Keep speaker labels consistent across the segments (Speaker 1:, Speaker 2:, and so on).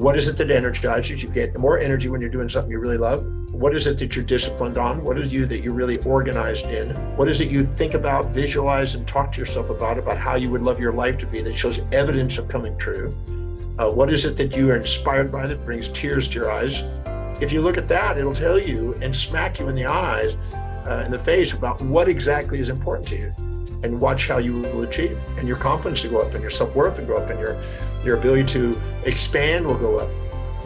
Speaker 1: What is it that energizes you? Get more energy when you're doing something you really love. What is it that you're disciplined on? What is you that you're really organized in? What is it you think about, visualize, and talk to yourself about how you would love your life to be that shows evidence of coming true? What is it that you are inspired by that brings tears to your eyes? If you look at that, it'll tell you and smack you in the eyes, in the face about what exactly is important to you, and watch how you will achieve. And your confidence will go up, and your self-worth will go up, and your ability to expand will go up.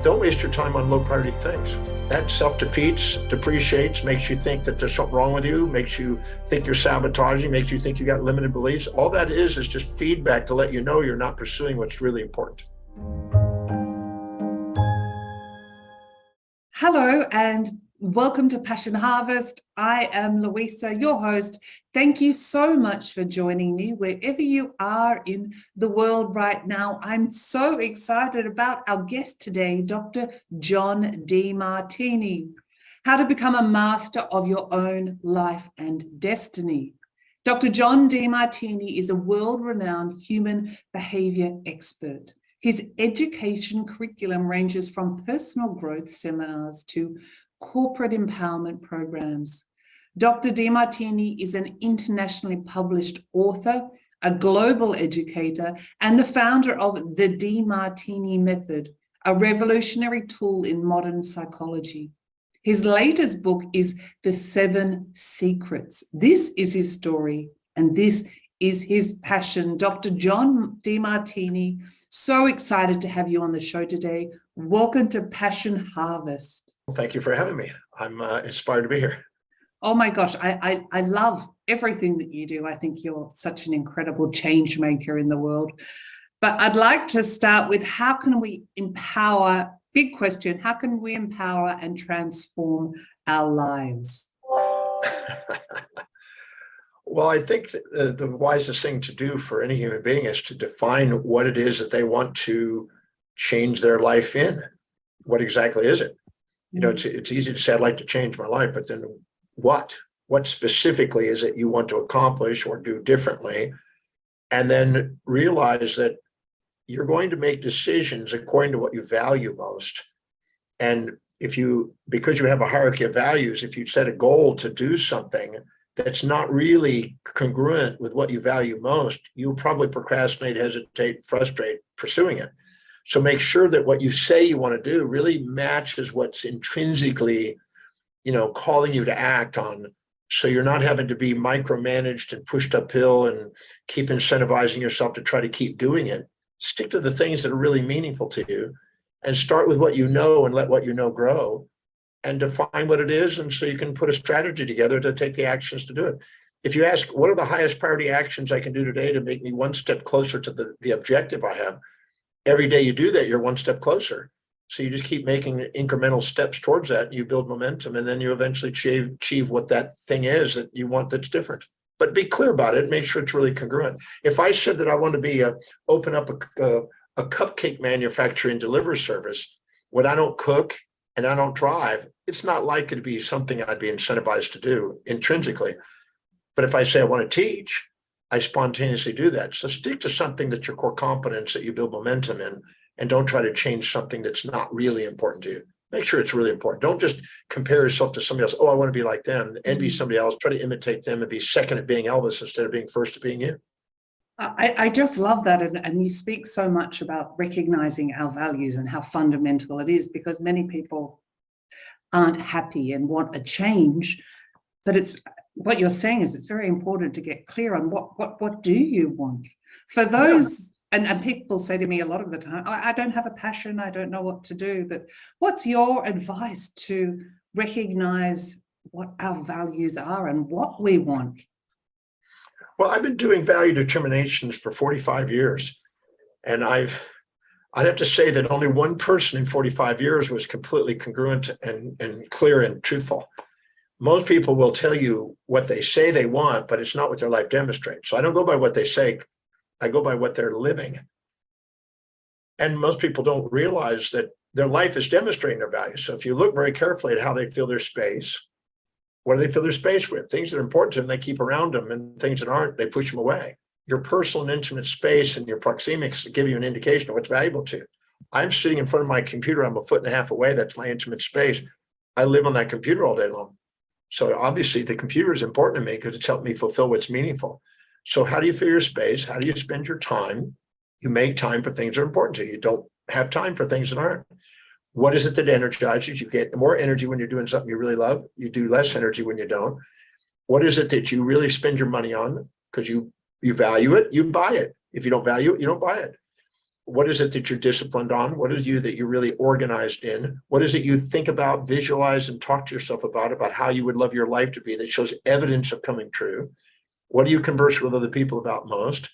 Speaker 1: Don't waste your time on low priority things. That self-defeats, depreciates, makes you think that there's something wrong with you, makes you think you're sabotaging, makes you think you got limited beliefs. All that is just feedback to let you know you're not pursuing what's really important.
Speaker 2: Hello and welcome to Passion Harvest. I am Luisa, your host. Thank you so much for joining me wherever you are in the world right now. I'm so excited about our guest today, Dr. John Demartini, how to become a master of your own life and destiny. Dr. John Demartini is a world-renowned human behavior expert. His education curriculum ranges from personal growth seminars to corporate empowerment programs. Dr. Demartini is an internationally published author, a global educator, and the founder of the Demartini Method, a revolutionary tool in modern psychology. His latest book is The 7 Secrets. This is his story, and this is his passion. Dr. John Demartini, so excited to have you on the show today. Welcome to Passion Harvest.
Speaker 1: Well, thank you for having me. I'm inspired to be here.
Speaker 2: Oh my gosh, I love everything that you do. I think you're such an incredible change maker in the world. But I'd like to start with, how can we empower, big question, how can we empower and transform our lives?
Speaker 1: Well, I think the wisest thing to do for any human being is to define what it is that they want to change their life in. What exactly is it? You know, it's easy to say, I'd like to change my life, but then what? What specifically is it you want to accomplish or do differently? And then realize that you're going to make decisions according to what you value most. And because you have a hierarchy of values, if you set a goal to do something that's not really congruent with what you value most, you'll probably procrastinate, hesitate, frustrate pursuing it. So make sure that what you say you want to do really matches what's intrinsically, calling you to act on. So you're not having to be micromanaged and pushed uphill and keep incentivizing yourself to try to keep doing it. Stick to the things that are really meaningful to you and start with what you know and let what you know grow. And define what it is, and so you can put a strategy together to take the actions to do it. If you ask, what are the highest priority actions I can do today to make me one step closer to the objective I have? Every day you do that, you're one step closer. So you just keep making incremental steps towards that, and you build momentum, and then you eventually achieve what that thing is that you want that's different. But be clear about it, make sure it's really congruent. If I said that I want to be open up a cupcake manufacturing delivery service, when I don't cook and I don't drive, it's not likely to be something I'd be incentivized to do intrinsically. But if I say I want to teach, I spontaneously do that. So stick to something that's your core competence that you build momentum in, and don't try to change something that's not really important to you. Make sure it's really important. Don't just compare yourself to somebody else. Oh, I want to be like them. Envy somebody else, try to imitate them and be second at being Elvis instead of being first at being you.
Speaker 2: I just love that. And you speak so much about recognizing our values and how fundamental it is, because many people aren't happy and want a change. But it's what you're saying is it's very important to get clear on what do you want? For those, and people say to me a lot of the time, I don't have a passion, I don't know what to do. But what's your advice to recognize what our values are and what we want?
Speaker 1: Well, I've been doing value determinations for 45 years. And I'd have to say that only one person in 45 years was completely congruent and clear and truthful. Most people will tell you what they say they want, but it's not what their life demonstrates. So I don't go by what they say, I go by what they're living. And most people don't realize that their life is demonstrating their values. So if you look very carefully at how they fill their space, what do they fill their space with? Things that are important to them, they keep around them, and things that aren't, they push them away. Your personal and intimate space and your proxemics give you an indication of what's valuable to you. I'm sitting in front of my computer. I'm a foot and a half away. That's my intimate space. I live on that computer all day long. So obviously the computer is important to me because it's helped me fulfill what's meaningful. So how do you fill your space? How do you spend your time? You make time for things that are important to you. You don't have time for things that aren't. What is it that energizes? You get more energy when you're doing something you really love. You do less energy when you don't. What is it that you really spend your money on? Because you value it, you buy it. If you don't value it, you don't buy it. What is it that you're disciplined on? What is you that you're really organized in? What is it you think about, visualize, and talk to yourself about how you would love your life to be that shows evidence of coming true? What do you converse with other people about most?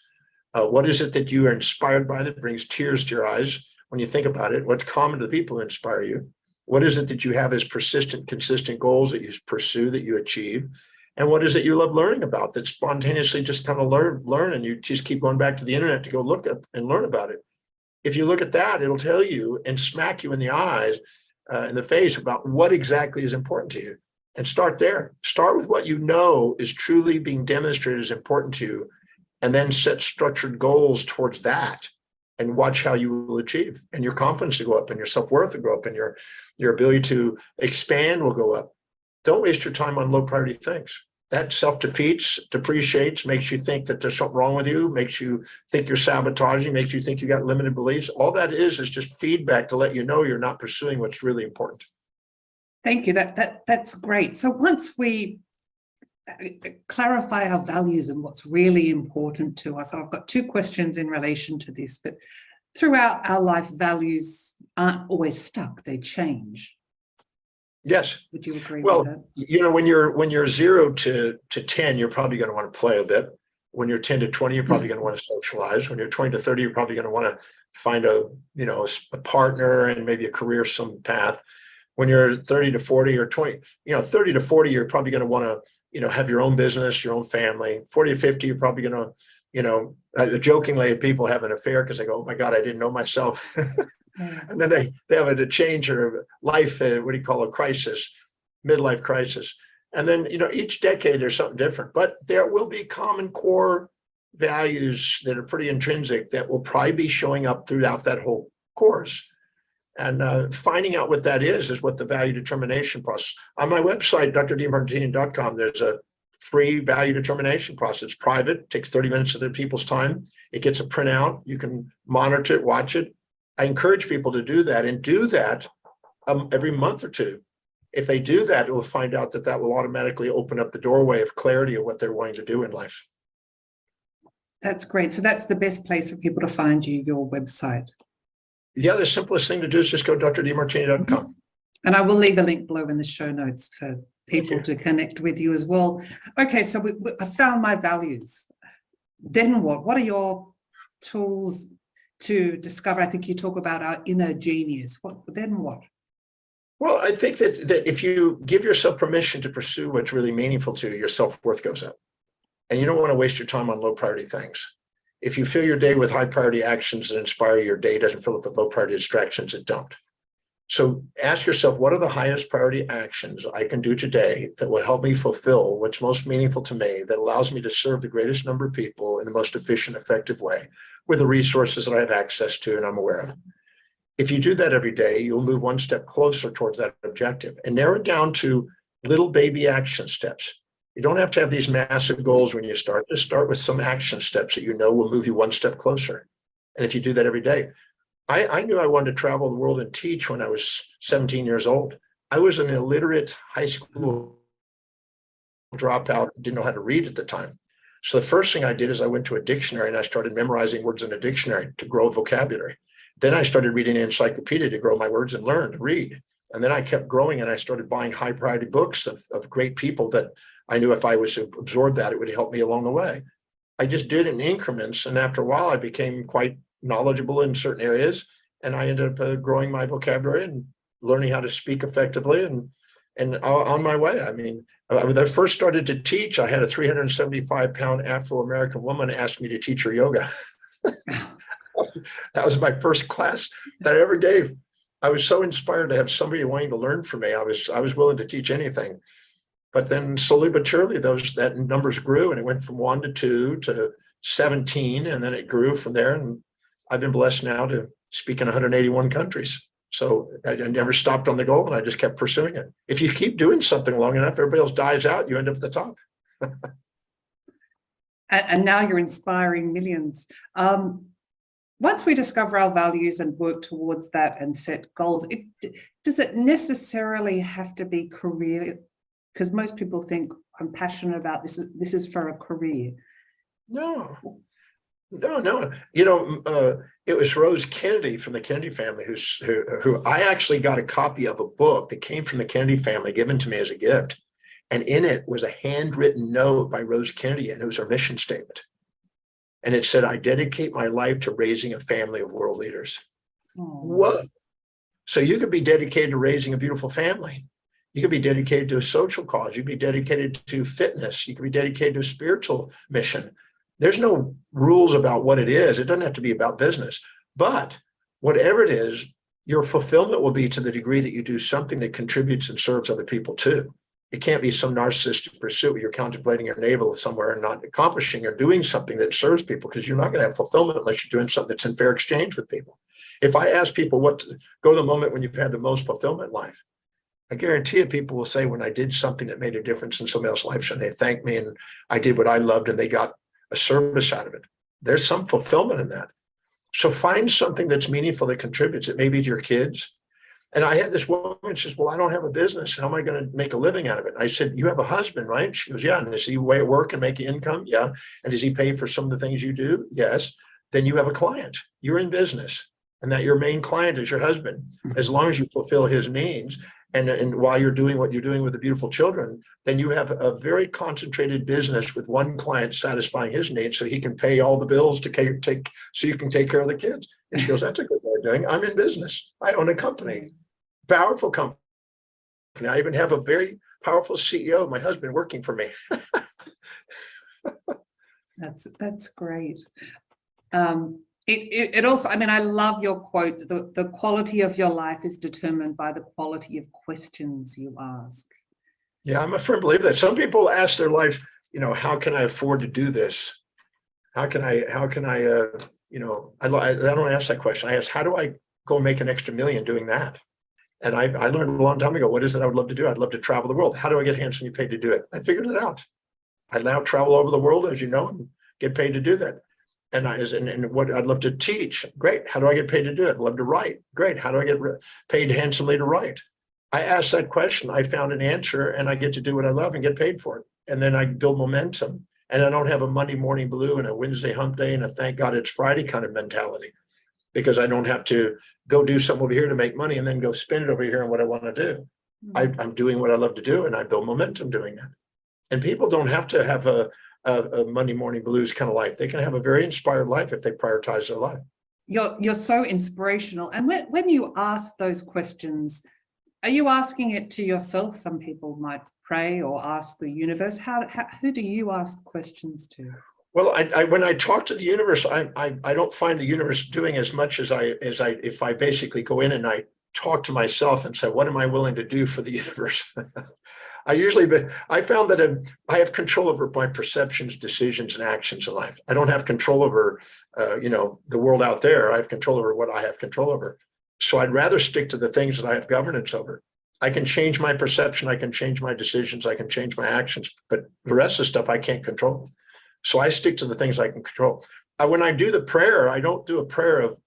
Speaker 1: What is it that you are inspired by that brings tears to your eyes when you think about it? What's common to the people who inspire you? What is it that you have as persistent, consistent goals that you pursue, that you achieve? And what is it you love learning about that spontaneously just kind of learn and you just keep going back to the internet to go look up and learn about it? If you look at that, it'll tell you and smack you in the eyes, in the face about what exactly is important to you. And start there. Start with what you know is truly being demonstrated as important to you, and then set structured goals towards that and watch how you will achieve. And your confidence will go up and your self-worth will go up and your ability to expand will go up. Don't waste your time on low priority things. That self-defeats, depreciates, makes you think that there's something wrong with you, makes you think you're sabotaging, makes you think you got limited beliefs. All that is just feedback to let you know you're not pursuing what's really important.
Speaker 2: Thank you. That's great. So once we clarify our values and what's really important to us, I've got two questions in relation to this, but throughout our life, values aren't always stuck, they change.
Speaker 1: Yes.
Speaker 2: Would you agree
Speaker 1: Well,
Speaker 2: with that?
Speaker 1: you know, when you're 0 to 10, you're probably going to want to play a bit. When you're 10 to 20, you're probably going to want to socialize. When you're 20 to 30, you're probably going to want to find a partner and maybe a career, some path. When you're 30 to 40 or 20, 30 to 40, you're probably going to want to, have your own business, your own family. 40 to 50, you're probably going to, jokingly, people have an affair because they go, oh my God, I didn't know myself. And then they have a change or life, what do you call a crisis, midlife crisis. And then, each decade there's something different, but there will be common core values that are pretty intrinsic that will probably be showing up throughout that whole course. And finding out what that is what the value determination process. On my website, drdemartini.com, there's a free value determination process. It's private, takes 30 minutes of the people's time. It gets a printout. You can monitor it, watch it. I encourage people to do that and do that every month or two. If they do that, we'll find out that will automatically open up the doorway of clarity of what they're wanting to do in life.
Speaker 2: That's great. So that's the best place for people to find you, your website.
Speaker 1: Yeah, the simplest thing to do is just go drdemartini.com.
Speaker 2: And I will leave a link below in the show notes for people to connect with you as well. Okay, so I found my values. Then what? What are your tools to discover? I think you talk about our inner genius. Then what?
Speaker 1: Well, I think that if you give yourself permission to pursue what's really meaningful to you, your self-worth goes up. And you don't want to waste your time on low priority things. If you fill your day with high priority actions that inspire, your day doesn't fill up with low priority distractions that don't. So ask yourself, what are the highest priority actions I can do today that will help me fulfill what's most meaningful to me, that allows me to serve the greatest number of people in the most efficient, effective way with the resources that I have access to and I'm aware of. If you do that every day, you'll move one step closer towards that objective and narrow it down to little baby action steps. You don't have to have these massive goals when you start. Just start with some action steps that will move you one step closer. And if you do that every day, I knew I wanted to travel the world and teach when I was 17 years old. I was an illiterate high school dropout, didn't know how to read at the time. So the first thing I did is I went to a dictionary and I started memorizing words in a dictionary to grow vocabulary. Then I started reading an encyclopedia to grow my words and learn to read. And then I kept growing and I started buying high priority books of great people that I knew if I was to absorb that, it would help me along the way. I just did it in increments. And after a while, I became quite knowledgeable in certain areas. And I ended up growing my vocabulary and learning how to speak effectively and on my way. I mean, when I first started to teach, I had a 375-pound Afro-American woman ask me to teach her yoga. That was my first class that I ever gave. I was so inspired to have somebody wanting to learn from me. I was willing to teach anything. But then slowly but surely, that numbers grew, and it went from 1 to 2 to 17, and then it grew from there. And I've been blessed now to speak in 181 countries. So I never stopped on the goal, and I just kept pursuing it. If you keep doing something long enough, everybody else dies out, you end up at the top.
Speaker 2: And now you're inspiring millions. Once we discover our values and work towards that and set goals, does it necessarily have to be career? Because most people think, I'm passionate about this. This is for a career.
Speaker 1: No. It was Rose Kennedy from the Kennedy family who I actually got a copy of a book that came from the Kennedy family, given to me as a gift. And in it was a handwritten note by Rose Kennedy, and it was her mission statement. And it said, I dedicate my life to raising a family of world leaders.
Speaker 2: Oh.
Speaker 1: Whoa. So you could be dedicated to raising a beautiful family. You could be dedicated to a social cause. You could be dedicated to fitness. You could be dedicated to a spiritual mission. There's no rules about what it is. It doesn't have to be about business. But whatever it is, your fulfillment will be to the degree that you do something that contributes and serves other people too. It can't be some narcissistic pursuit where you're contemplating your navel somewhere and not accomplishing or doing something that serves people, because you're not going to have fulfillment unless you're doing something that's in fair exchange with people. If I ask people go the moment when you've had the most fulfillment in life, I guarantee you people will say, when I did something that made a difference in somebody else's life, and they thanked me and I did what I loved and they got a service out of it. There's some fulfillment in that. So find something that's meaningful that contributes. It may be to your kids. And I had this woman, she says, well, I don't have a business. How am I going to make a living out of it? And I said, you have a husband, right? She goes, yeah. And does he work and make income? Yeah. And does he pay for some of the things you do? Yes. Then you have a client. You're in business. And that your main client is your husband. As long as you fulfill his needs, and while you're doing what you're doing with the beautiful children, then you have a very concentrated business with one client satisfying his needs, so he can pay all the bills so you can take care of the kids. And she goes, that's a good way of doing it. I'm in business. I own a company, powerful company. I even have a very powerful CEO, my husband, working for me.
Speaker 2: That's great. It also, I mean, I love your quote, the quality of your life is determined by the quality of questions you ask.
Speaker 1: Yeah, I'm a firm believer that some people ask their life, how can I afford to do this? How can I, I don't ask that question. I ask, how do I go make an extra million doing that? And I learned a long time ago, what is it I would love to do? I'd love to travel the world. How do I get handsomely paid to do it? I figured it out. I now travel over the world, as you know, and get paid to do that. And what I'd love to teach. Great. How do I get paid to do it? I'd love to write. Great. How do I get paid handsomely to write? I asked that question. I found an answer, and I get to do what I love and get paid for it. And then I build momentum. And I don't have a Monday morning blue and a Wednesday hump day and a thank God it's Friday kind of mentality, because I don't have to go do something over here to make money and then go spend it over here on what I want to do. Mm-hmm. I'm doing what I love to do, and I build momentum doing that. And people don't have to have a Monday morning blues kind of life. They can have a very inspired life if they prioritize their life.
Speaker 2: You're so inspirational. And when you ask those questions, are you asking it to yourself? Some people might pray or ask the universe. Who do you ask questions to?
Speaker 1: Well, when I talk to the universe, I don't find the universe doing as much as if I basically go in and I talk to myself and say, what am I willing to do for the universe? I found that I have control over my perceptions, decisions, and actions in life. I don't have control over, the world out there. I have control over what I have control over. So I'd rather stick to the things that I have governance over. I can change my perception. I can change my decisions. I can change my actions, but the rest of the stuff I can't control. So I stick to the things I can control. When I do the prayer, I don't do a prayer of,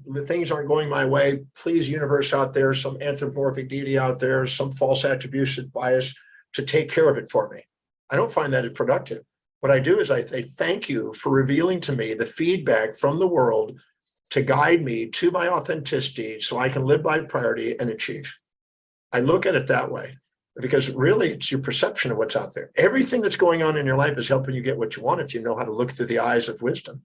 Speaker 1: the things aren't going my way. Please, universe out there, some anthropomorphic deity out there, some false attribution bias to take care of it for me. I don't find that as productive. What I do is I say, thank you for revealing to me the feedback from the world to guide me to my authenticity so I can live by priority and achieve. I look at it that way, because really it's your perception of what's out there. Everything that's going on in your life is helping you get what you want if you know how to look through the eyes of wisdom.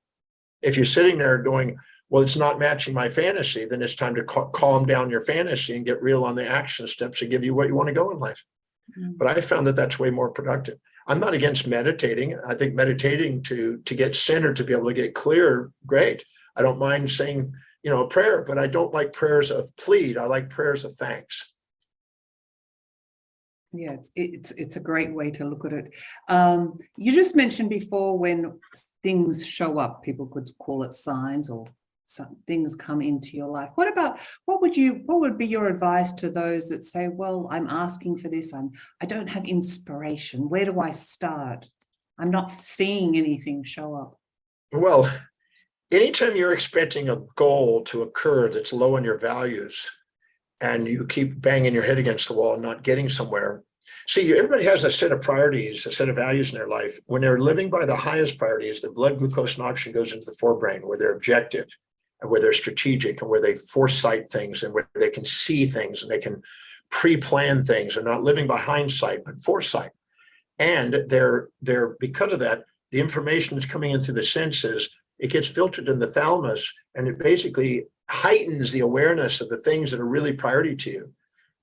Speaker 1: If you're sitting there going, well, it's not matching my fantasy, then it's time to calm down your fantasy and get real on the action steps to give you what you want to go in life. Mm-hmm. But I found that that's way more productive. I'm not against meditating. I think meditating to get centered, to be able to get clear, great. I don't mind saying, a prayer, but I don't like prayers of plead. I like prayers of thanks.
Speaker 2: Yeah, it's a great way to look at it. You just mentioned before, when things show up, people could call it signs or some things come into your life. What would be your advice to those that say, well, I'm asking for this, I don't have inspiration. Where do I start? I'm not seeing anything show up.
Speaker 1: Well, anytime you're expecting a goal to occur that's low on your values and you keep banging your head against the wall and not getting somewhere. See, everybody has a set of priorities, a set of values in their life. When they're living by the highest priorities, the blood glucose and oxygen goes into the forebrain, where they're objective and where they're strategic and where they foresight things and where they can see things and they can pre-plan things. They're not living by hindsight, but foresight. And they're because of that, the information that's coming in through the senses, it gets filtered in the thalamus, and it basically heightens the awareness of the things that are really priority to you.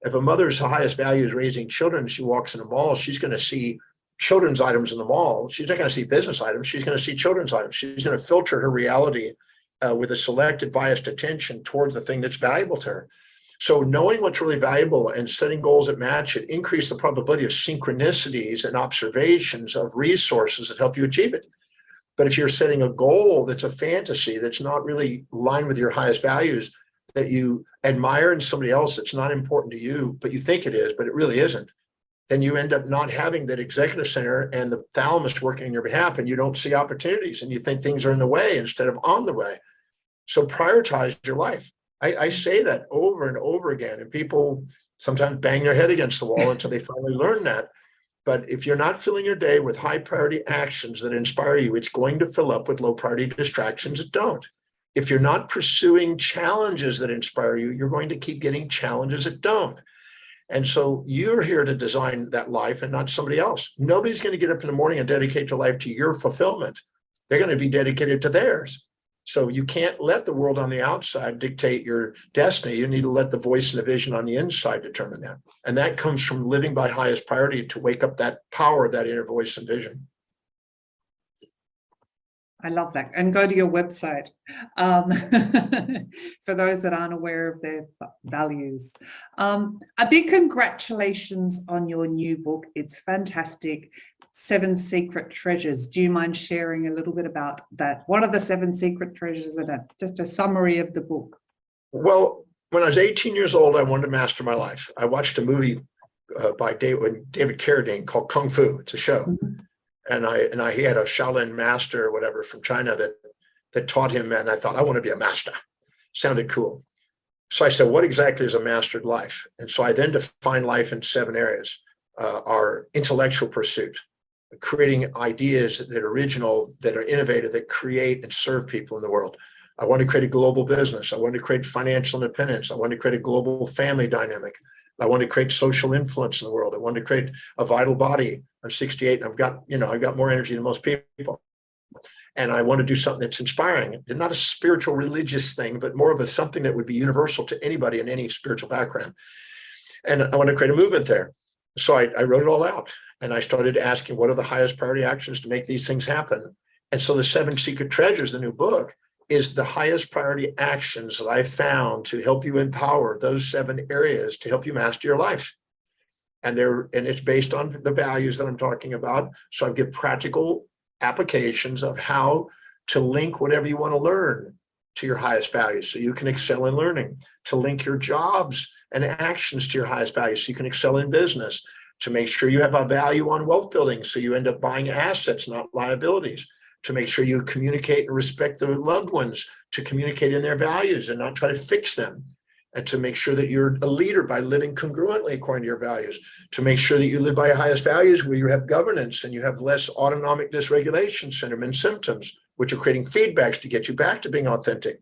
Speaker 1: If a mother's highest value is raising children, she walks in a mall, she's going to see children's items in the mall. She's not going to see business items. She's going to see children's items. She's going to filter her reality with a selected, biased attention towards the thing that's valuable to her. So knowing what's really valuable and setting goals that match it increase the probability of synchronicities and observations of resources that help you achieve it. But if you're setting a goal that's a fantasy, that's not really aligned with your highest values, that you admire in somebody else that's not important to you, but you think it is, but it really isn't, then you end up not having that executive center and the thalamus working on your behalf, and you don't see opportunities and you think things are in the way instead of on the way. So prioritize your life. I say that over and over again, and people sometimes bang their head against the wall until they finally learn that. But if you're not filling your day with high priority actions that inspire you, it's going to fill up with low priority distractions that don't. If you're not pursuing challenges that inspire you, you're going to keep getting challenges that don't. And so you're here to design that life and not somebody else. Nobody's going to get up in the morning and dedicate their life to your fulfillment. They're going to be dedicated to theirs. So you can't let the world on the outside dictate your destiny. You need to let the voice and the vision on the inside determine that. And that comes from living by highest priority to wake up that power of that inner voice and vision.
Speaker 2: I love that. And go to your website for those that aren't aware of their values. A big congratulations on your new book. It's fantastic. 7 Secret Treasures. Do you mind sharing a little bit about that? What are the 7 secret treasures in it? Just a summary of the book.
Speaker 1: Well, when I was 18 years old, I wanted to master my life. I watched a movie by David Carradine called Kung Fu. It's a show. Mm-hmm. And he had a Shaolin master or whatever from China that taught him, and I thought, I want to be a master. Sounded cool. So I said, what exactly is a mastered life? And so I then defined life in 7 areas. Our intellectual pursuit, creating ideas that are original, that are innovative, that create and serve people in the world. I want to create a global business. I want to create financial independence. I want to create a global family dynamic. I want to create social influence in the world. I want to create a vital body. I'm 68 and I've got more energy than most people. And I want to do something that's inspiring. And not a spiritual religious thing, but more of something that would be universal to anybody in any spiritual background. And I want to create a movement there. So I wrote it all out, and I started asking, what are the highest priority actions to make these things happen? And so the 7 Secret Treasures, the new book, is the highest priority actions that I found to help you empower those 7 areas to help you master your life. And it's based on the values that I'm talking about. So I give practical applications of how to link whatever you want to learn to your highest values so you can excel in learning, to link your jobs and actions to your highest values so you can excel in business, to make sure you have a value on wealth building so you end up buying assets, not liabilities, to make sure you communicate and respect the loved ones, to communicate in their values and not try to fix them, and to make sure that you're a leader by living congruently according to your values, to make sure that you live by your highest values where you have governance and you have less autonomic dysregulation syndrome and symptoms, which are creating feedbacks to get you back to being authentic,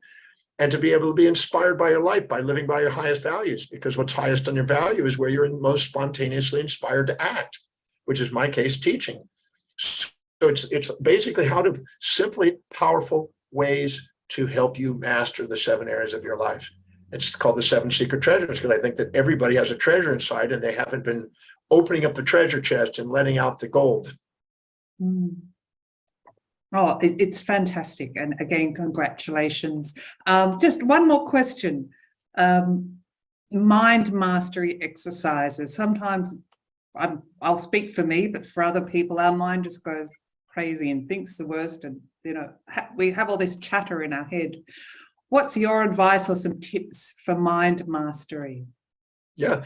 Speaker 1: and to be able to be inspired by your life by living by your highest values, because what's highest on your value is where you're most spontaneously inspired to act, which is my case, teaching. So it's basically how to simply powerful ways to help you master the 7 areas of your life. It's called the 7 Secret Treasures because I think that everybody has a treasure inside and they haven't been opening up the treasure chest and letting out the gold.
Speaker 2: Mm. Oh, it's fantastic. And again, congratulations. Just one more question. Mind mastery exercises. Sometimes I'll speak for me, but for other people, our mind just goes crazy and thinks the worst. And, we have all this chatter in our head. What's your advice or some tips for mind mastery?
Speaker 1: Yeah.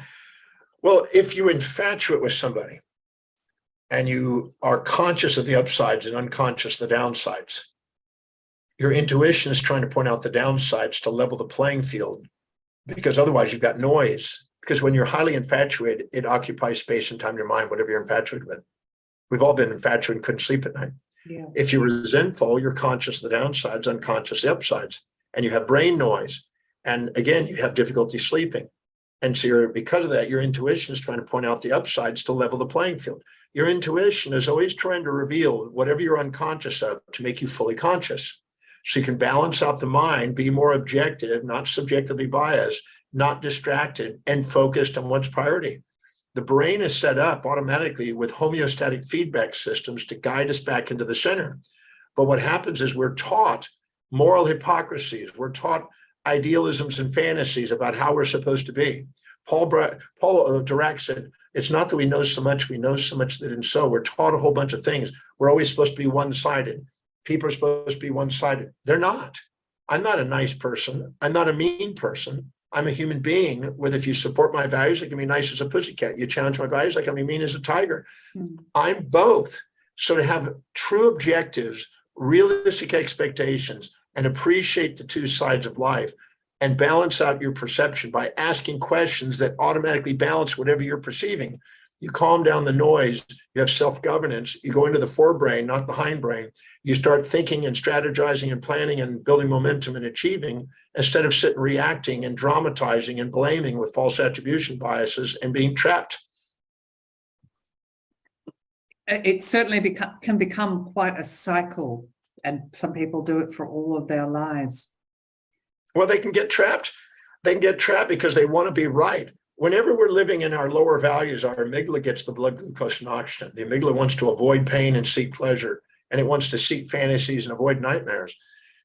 Speaker 1: Well, if you infatuate with somebody and you are conscious of the upsides and unconscious of the downsides, your intuition is trying to point out the downsides to level the playing field, because otherwise you've got noise. Because when you're highly infatuated, it occupies space and time in your mind, whatever you're infatuated with. We've all been infatuated and couldn't sleep at night.
Speaker 2: Yeah.
Speaker 1: If you're resentful, you're conscious of the downsides, unconscious of the upsides, and you have brain noise. And again, you have difficulty sleeping. And so because of that, your intuition is trying to point out the upsides to level the playing field. Your intuition is always trying to reveal whatever you're unconscious of to make you fully conscious. So you can balance out the mind, be more objective, not subjectively biased, not distracted, and focused on what's priority. The brain is set up automatically with homeostatic feedback systems to guide us back into the center. But what happens is we're taught moral hypocrisies. We're taught idealisms and fantasies about how we're supposed to be. Paul Dirac said, it's not that we know so much, we know so much that in so. We're taught a whole bunch of things. We're always supposed to be one-sided. People are supposed to be one-sided. They're not. I'm not a nice person. I'm not a mean person. I'm a human being with, if you support my values, I can be nice as a pussycat. You challenge my values, I can be mean as a tiger. I'm both. So to have true objectives, realistic expectations, and appreciate the two sides of life and balance out your perception by asking questions that automatically balance whatever you're perceiving. You calm down the noise, you have self-governance, you go into the forebrain, not the hindbrain. You start thinking and strategizing and planning and building momentum and achieving, instead of sitting reacting and dramatizing and blaming with false attribution biases and being trapped.
Speaker 2: It certainly can become quite a cycle, and some people do it for all of their lives.
Speaker 1: Well, they can get trapped. They can get trapped because they want to be right. Whenever we're living in our lower values, our amygdala gets the blood glucose and oxygen. The amygdala wants to avoid pain and seek pleasure, and it wants to seek fantasies and avoid nightmares.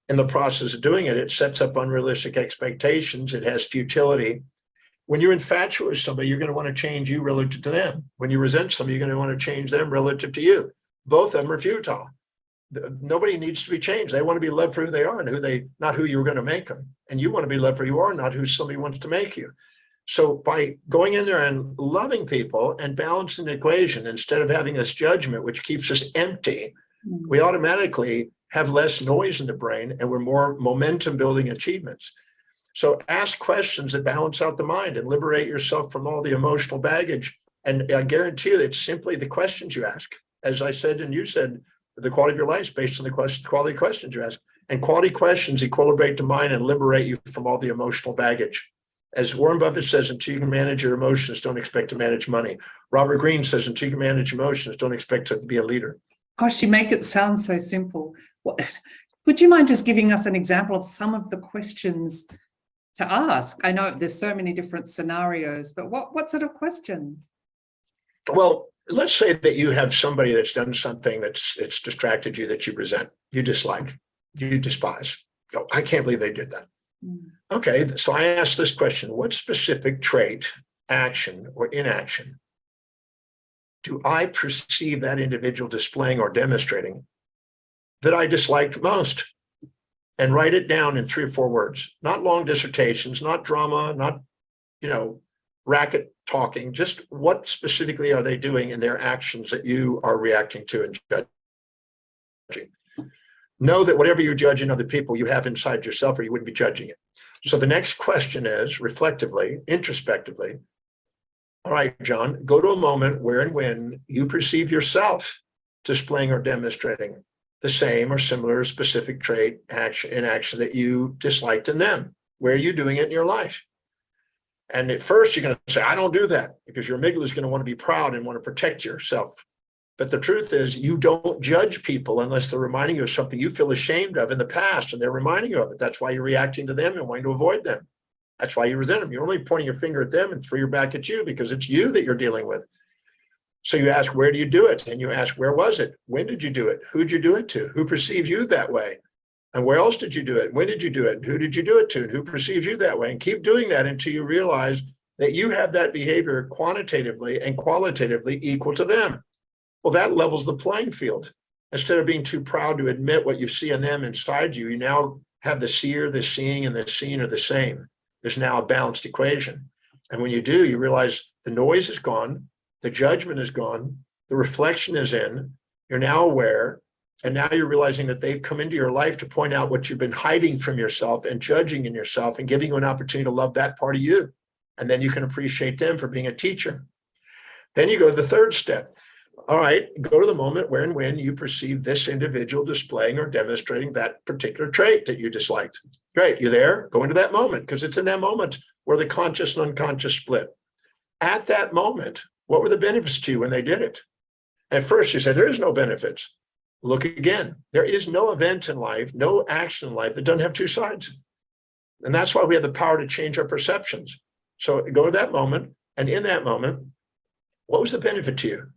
Speaker 1: In the process of doing it, it sets up unrealistic expectations. It has futility. When you're infatuated with somebody, you're going to want to change you relative to them. When you resent somebody, you're going to want to change them relative to you. Both of them are futile. Nobody needs to be changed. They want to be loved for who they are and not who you're going to make them. And you want to be loved for who you are, not who somebody wants to make you. So by going in there and loving people and balancing the equation, instead of having this judgment, which keeps us empty, we automatically have less noise in the brain and we're more momentum building achievements. So ask questions that balance out the mind and liberate yourself from all the emotional baggage. And I guarantee you, it's simply the questions you ask. As I said, and you said, the quality of your life is based on the quality questions you ask. And quality questions equilibrate the mind and liberate you from all the emotional baggage. As Warren Buffett says, until you can manage your emotions, don't expect to manage money. Robert Greene says, until you can manage emotions, don't expect to be a leader.
Speaker 2: Gosh, you make it sound so simple. Would you mind just giving us an example of some of the questions to ask? I know there's so many different scenarios, but what sort of questions?
Speaker 1: Well, let's say that you have somebody that's done something it's distracted you, that you resent, you dislike, you despise. Oh, I can't believe they did that. Okay, so I asked this question: what specific trait, action, or inaction do I perceive that individual displaying or demonstrating that I disliked most? And write it down in 3 or 4 words, not long dissertations, not drama, not, racket talking, just what specifically are they doing in their actions that you are reacting to and judging. Know that whatever you judge in other people, you have inside yourself, or you wouldn't be judging it. So the next question is, reflectively, introspectively, all right, John, go to a moment where and when you perceive yourself displaying or demonstrating the same or similar specific trait, action that you disliked in them. Where are you doing it in your life? And at first you're going to say, I don't do that, because your amygdala is going to want to be proud and want to protect yourself. But the truth is, you don't judge people unless they're reminding you of something you feel ashamed of in the past, and they're reminding you of it. That's why you're reacting to them and wanting to avoid them. That's why you resent them. You're only pointing your finger at them and throw your back at you, because it's you that you're dealing with. So you ask, where do you do it? And you ask, where was it? When did you do it? Who did you do it to? Who perceives you that way? And where else did you do it? When did you do it? Who did you do it to? And who perceives you that way? And keep doing that until you realize that you have that behavior quantitatively and qualitatively equal to them. Well, that levels the playing field. Instead of being too proud to admit what you see in them inside you, you now have the seer, the seeing, and the seen are the same. There's now a balanced equation. And when you do, you realize the noise is gone, the judgment is gone, the reflection is in, you're now aware, and now you're realizing that they've come into your life to point out what you've been hiding from yourself and judging in yourself and giving you an opportunity to love that part of you. And then you can appreciate them for being a teacher. Then you go to the third step. All right, go to the moment where and when you perceive this individual displaying or demonstrating that particular trait that you disliked. Great, you there? Go into that moment, because it's in that moment where the conscious and unconscious split. At that moment, what were the benefits to you when they did it? At first you said, there is no benefits. Look again. There is no event in life, no action in life that doesn't have two sides. And that's why we have the power to change our perceptions. So go to that moment, and in that moment, what was the benefit to you?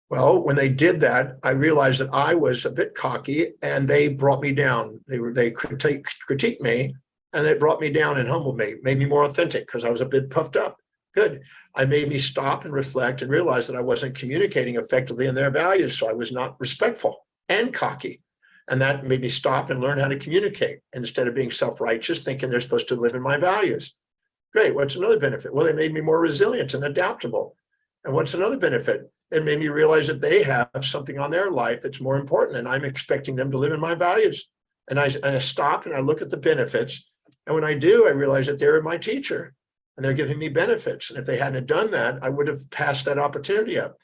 Speaker 1: Well, when they did that, I realized that I was a bit cocky, and they brought me down. They critiqued me, and they brought me down and humbled me, made me more authentic because I was a bit puffed up. Good. I made me stop and reflect and realize that I wasn't communicating effectively in their values. So I was not respectful and cocky. And that made me stop and learn how to communicate instead of being self-righteous, thinking they're supposed to live in my values. Great. What's another benefit? Well, they made me more resilient and adaptable. And what's another benefit? It made me realize that they have something on their life that's more important, and I'm expecting them to live in my values. And I stop and I look at the benefits. And when I do, I realize that they're my teacher and they're giving me benefits. And if they hadn't done that, I would have passed that opportunity up.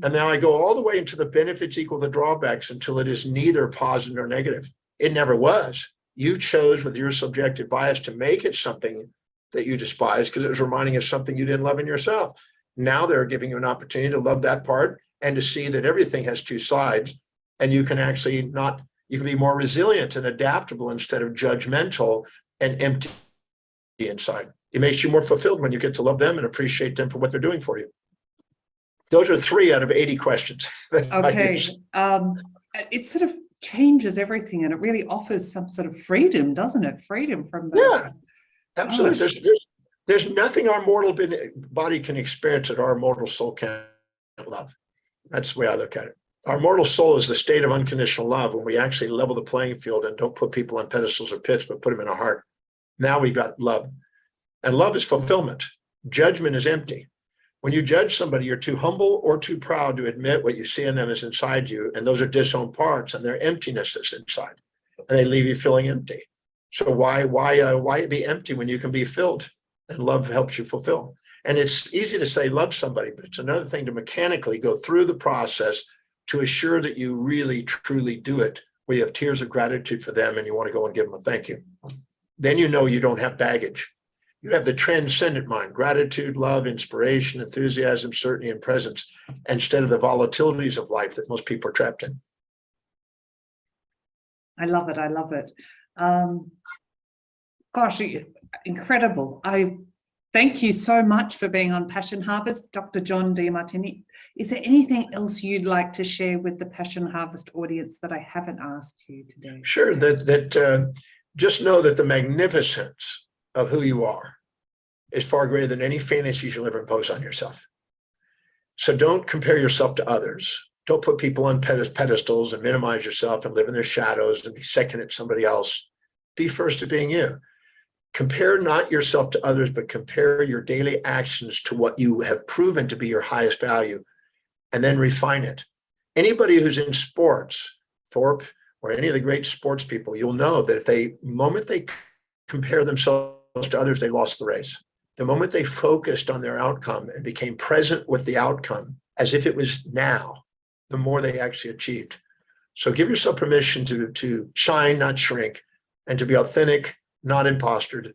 Speaker 1: And now I go all the way into the benefits equal the drawbacks until it is neither positive nor negative. It never was. You chose with your subjective bias to make it something that you despise because it was reminding you of something you didn't love in yourself. Now they're giving you an opportunity to love that part and to see that everything has two sides, and you can actually you can be more resilient and adaptable instead of judgmental and empty inside. It makes you more fulfilled when you get to love them and appreciate them for what they're doing for you. Those are 3 out of 80 questions.
Speaker 2: Okay. It sort of changes everything, and it really offers some sort of freedom, doesn't it? Freedom from the...
Speaker 1: Yeah, absolutely. There's nothing our mortal body can experience that our mortal soul can't love. That's the way I look at it. Our mortal soul is the state of unconditional love when we actually level the playing field and don't put people on pedestals or pits, but put them in a heart. Now we got love. And love is fulfillment. Judgment is empty. When you judge somebody, you're too humble or too proud to admit what you see in them is inside you. And those are disowned parts, and their emptiness is inside. And they leave you feeling empty. So why be empty when you can be filled? And love helps you fulfill. And it's easy to say love somebody, but it's another thing to mechanically go through the process to assure that you really, truly do it, where you have tears of gratitude for them and you want to go and give them a thank you. Then you know you don't have baggage. You have the transcendent mind, gratitude, love, inspiration, enthusiasm, certainty, and presence, instead of the volatilities of life that most people are trapped in.
Speaker 2: I love it. I love it. Gosh, incredible. I thank you so much for being on Passion Harvest, Dr. John Demartini. Is there anything else you'd like to share with the Passion Harvest audience that I haven't asked you today?
Speaker 1: Sure, just know that the magnificence of who you are is far greater than any fantasies you'll ever impose on yourself. So don't compare yourself to others. Don't put people on pedestals and minimize yourself and live in their shadows and be second at somebody else. Be first at being you. Compare not yourself to others, but compare your daily actions to what you have proven to be your highest value, and then refine it. Anybody who's in sports, Thorpe, or any of the great sports people, you'll know that if the moment they compare themselves to others, they lost the race. The moment they focused on their outcome and became present with the outcome as if it was now, the more they actually achieved. So give yourself permission to shine, not shrink, and to be authentic, not impostered,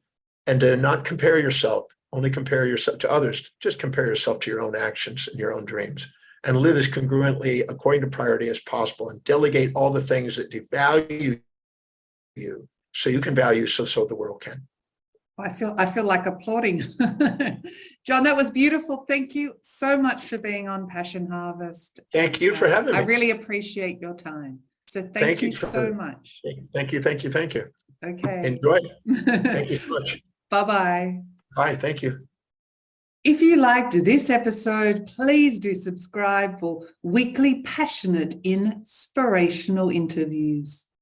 Speaker 1: and to not compare yourself, only compare yourself to others. Just compare yourself to your own actions and your own dreams, and live as congruently according to priority as possible, and delegate all the things that devalue you so you can value so the world can.
Speaker 2: I feel like applauding. John, that was beautiful. Thank you so much for being on Passion Harvest.
Speaker 1: Thank you for having me.
Speaker 2: I really appreciate your time. So thank you so much.
Speaker 1: Thank you.
Speaker 2: Okay.
Speaker 1: Enjoy. Thank you so much.
Speaker 2: Bye-bye.
Speaker 1: Bye. Thank you.
Speaker 2: If you liked this episode, please do subscribe for weekly passionate, inspirational interviews.